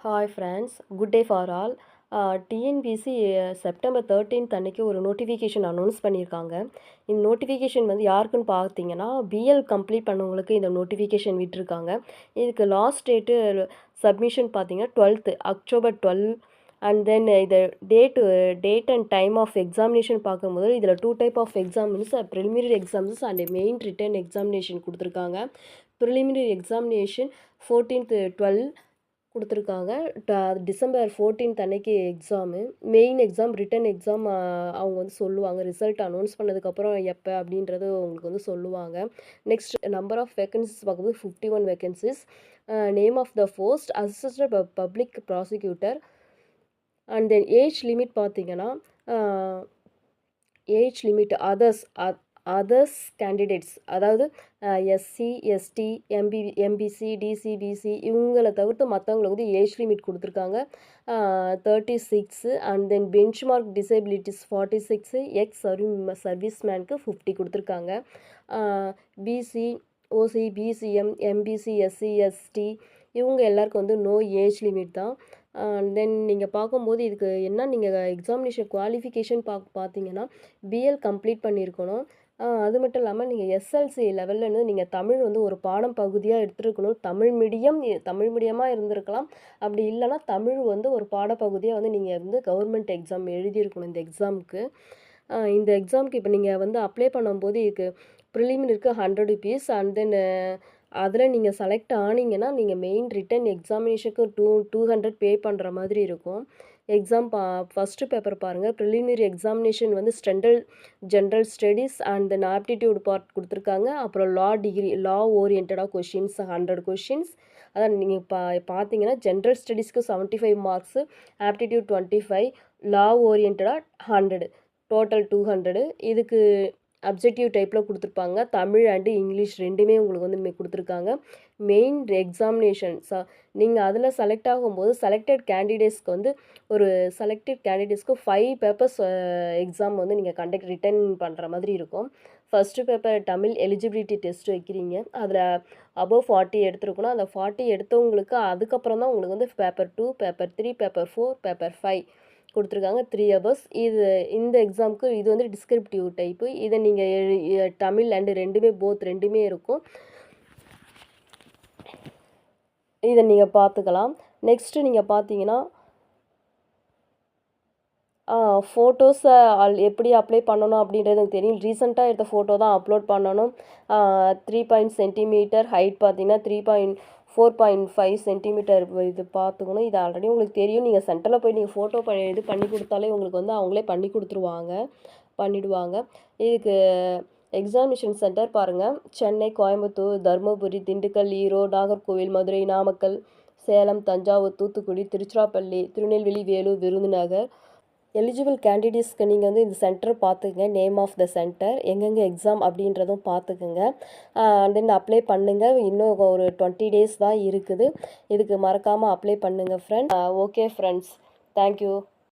Hi friends, good day for all. TNPSC September 13th அன்னைக்கு ஒரு notification announce பண்ணியிருக்காங்க. இந்த நோட்டிஃபிகேஷன் வந்து யாருக்குன்னு பார்த்தீங்கன்னா, பிஎல் கம்ப்ளீட் பண்ணவங்களுக்கு இந்த நோட்டிஃபிகேஷன் விட்டிருக்காங்க. இதுக்கு லாஸ்ட் டேட்டு சப்மிஷன் பார்த்தீங்கன்னா 12th அக்டோபர் 12. அண்ட் தென் இது date and time of examination பார்க்கும்போது இதில் 2 type of exams, preliminary exams and main written examination கொடுத்துருக்காங்க. ப்ரிலிமினரி எக்ஸாமினேஷன் 14th 12 கொடுத்துருக்காங்க. டிசம்பர் 14th அன்னைக்கு exam. Main exam, written exam அவங்க வந்து சொல்லுவாங்க. ரிசல்ட் அனௌன்ஸ் பண்ணதுக்கப்புறம் எப்போ அப்படின்றது உங்களுக்கு வந்து சொல்லுவாங்க. நெக்ஸ்ட் நம்பர் ஆஃப் வேக்கன்சிஸ் பார்க்கும்போது 51 vacancies. Name of the post assistant public prosecutor. And then age limit பார்த்தீங்கன்னா, ஏஜ் லிமிட் அதர்ஸ் கேண்டிடேட்ஸ், அதாவது SC, ST, MBC, DC, BC இவங்களை தவிர்த்து மற்றவங்களுக்கு வந்து ஏஜ் லிமிட் கொடுத்துருக்காங்க 36. And then benchmark disabilities 46, service மேனுக்கு 50 கொடுத்துருக்காங்க. BC, OC, BCM, MBC, SC, ST இவங்க எல்லாருக்கும் வந்து நோ ஏஜ் லிமிட் தான். தென் நீங்கள் பார்க்கும்போது இதுக்கு என்ன, நீங்கள் எக்ஸாமினேஷன் குவாலிஃபிகேஷன் பார்த்தீங்கன்னா பிஎல் கம்ப்ளீட் பண்ணியிருக்கணும். அது மட்டும் இல்லாமல் நீங்கள் எஸ்எல்சி லெவல்லேருந்து நீங்கள் தமிழ் வந்து ஒரு பாடம் பகுதியாக எடுத்துருக்கணும். தமிழ் மீடியமாக இருந்திருக்கலாம். அப்படி இல்லைனா தமிழ் வந்து ஒரு பாடப்பகுதியாக வந்து நீங்கள் வந்து கவர்மெண்ட் எக்ஸாம் எழுதியிருக்கணும். இந்த எக்ஸாமுக்கு இப்போ நீங்கள் வந்து அப்ளை பண்ணும்போது இதுக்கு ப்ரிலிமினரிக்கு 100 rupees. அண்ட் தென் அதில் நீங்கள் செலக்ட் ஆனீங்கன்னா நீங்கள் மெயின் ரிட்டன் எக்ஸாமினேஷனுக்கு 200 பே பண்ணுற மாதிரி இருக்கும். எக்ஸாம் ஃபஸ்ட்டு பேப்பர் பாருங்கள். ப்ரிலிமினரி எக்ஸாமினேஷன் வந்து general studies and then aptitude part கொடுத்துருக்காங்க. அப்புறம் லா ஓரியன்டாக கொஷின்ஸ் 100 கொஷின்ஸ். அதான் நீங்கள் பார்த்தீங்கன்னா ஜென்ரல் ஸ்டடீஸ்க்கு 75 மார்க்ஸு, ஆப்டிடியூட் 25, லா ஓரியன்டாக 100, டோட்டல் 200. இதுக்கு அப்ஜெக்டிவ் டைப்பில் கொடுத்துருப்பாங்க. தமிழ் அண்டு இங்கிலீஷ் ரெண்டுமே உங்களுக்கு வந்து கொடுத்துருக்காங்க. மெயின் எக்ஸாமினேஷன் நீங்கள் அதில் செலக்ட் ஆகும்போது செலக்டட் கேண்டிடேட்ஸ்க்கு 5 பேப்பர்ஸ் எக்ஸாம் வந்து நீங்கள் ரிட்டன் பண்ணுற மாதிரி இருக்கும். First paper Tamil eligibility test வைக்கிறீங்க. அதில் அபவ் 40 எடுத்துருக்கணும். அந்த 40 எடுத்தவங்களுக்கு அதுக்கப்புறம் தான் உங்களுக்கு வந்து பேப்பர் 2, பேப்பர் 3, பேப்பர் 4, பேப்பர் 5 கொடுத்துருக்காங்க. 3 hours. இந்த எக்ஸாமுக்கு இது வந்து டிஸ்கிரிப்டிவ் டைப்பு. இதை நீங்கள் தமிழ் அண்டு ரெண்டுமே இருக்கும். இதை நீங்கள் பார்த்துக்கலாம். நெக்ஸ்ட்டு நீங்கள் பார்த்தீங்கன்னா ஃபோட்டோஸை எப்படி அப்ளை பண்ணணும் அப்படின்றது எனக்கு தெரியும். ரீசெண்டாக எடுத்த ஃபோட்டோ தான் அப்லோட் பண்ணணும். 3 சென்டிமீட்டர் ஹைட் பார்த்தீங்கன்னா 4.5 சென்டிமீட்டர் இது பார்த்துக்கணும். இது ஆல்ரெடி உங்களுக்கு தெரியும். நீங்கள் சென்டரில் போய் நீங்கள் ஃபோட்டோ இது பண்ணி கொடுத்தாலே உங்களுக்கு வந்து அவங்களே பண்ணிவிடுவாங்க. இதுக்கு எக்ஸாமினேஷன் சென்டர் பாருங்கள். சென்னை, கோயம்புத்தூர், தருமபுரி, திண்டுக்கல், ஈரோடு, நாகர்கோவில், மதுரை, நாமக்கல், சேலம், தஞ்சாவூர், தூத்துக்குடி, திருச்சிராப்பள்ளி, திருநெல்வேலி, வேலூர், விருதுநகர். எலிஜிபிள் கேண்டிடேட்ஸ்க்கு நீங்கள் வந்து இந்த சென்டர் பார்த்துக்குங்க. நேம் ஆஃப் த சென்டர், எங்கெங்கே எக்ஸாம் அப்படின்றதும் பார்த்துக்குங்க. தென் அப்ளை பண்ணுங்கள். இன்னும் ஒரு 20 days தான் இருக்குது. இதுக்கு மறக்காமல் அப்ளை பண்ணுங்கள் ஃப்ரெண்ட். Okay friends, thank you.